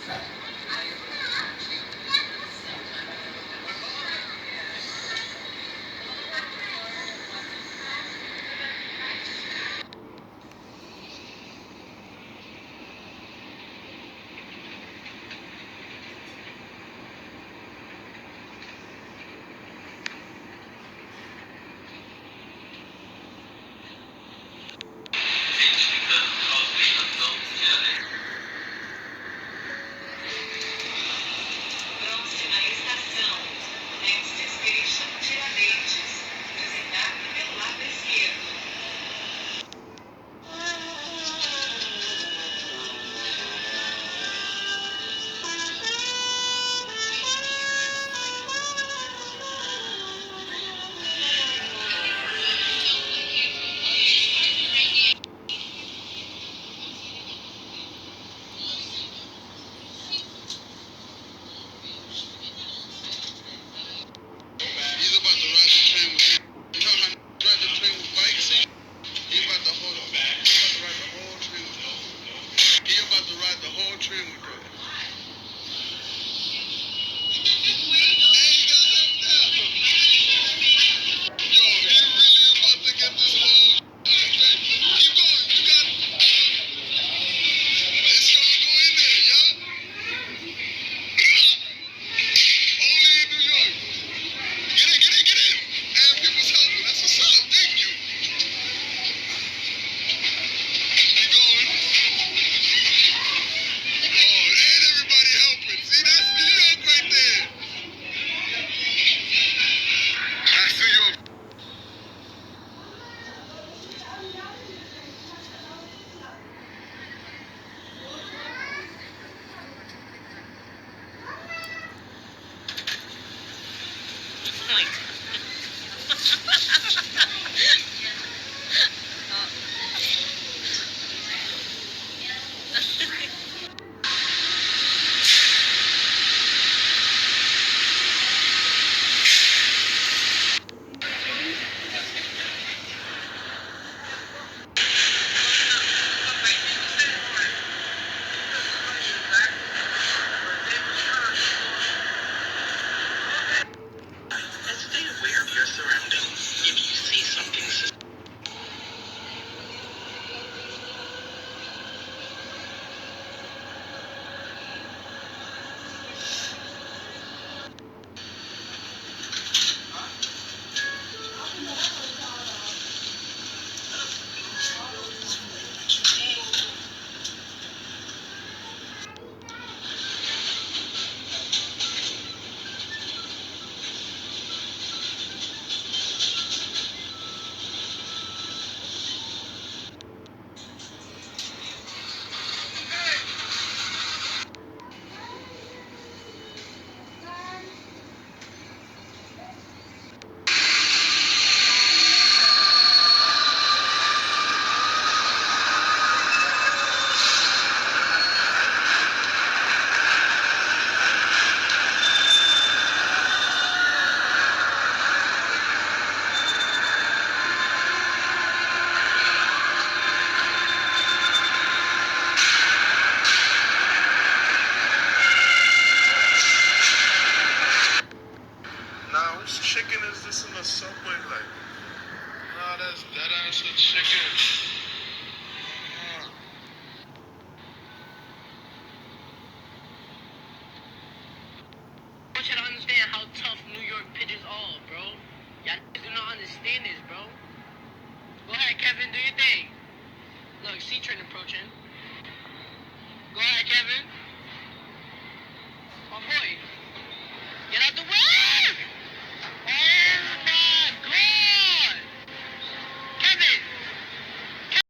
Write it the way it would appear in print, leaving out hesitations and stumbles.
Próxima estação, Next Station Tiradentes. Desembarque pelo lado esquerdo. He's about to ride the train with you. You know how ride the train with bikes? He about to hold on. He about to ride the whole train with us. He about to ride the whole train with us. Hey, he got help now. Yo, he really about to get this whole train. Keep going. You got it. It's gonna go in there, yeah? Only in New York. Get in, get in, get in. And people's helping. That's what's up. Thank you. Keep going. Oh, and everybody helping. See, that's New York right there. That's New York. Stay aware of your surroundings. If you see something Nah, whose chicken is this in the subway like? Nah, that's dead ass a chicken. Nah. I want you to understand how tough New York pitchers are, bro. Y'all do not understand this, bro. Go ahead, Kevin, do your thing. Look, C-Train approaching. Go ahead, Kevin.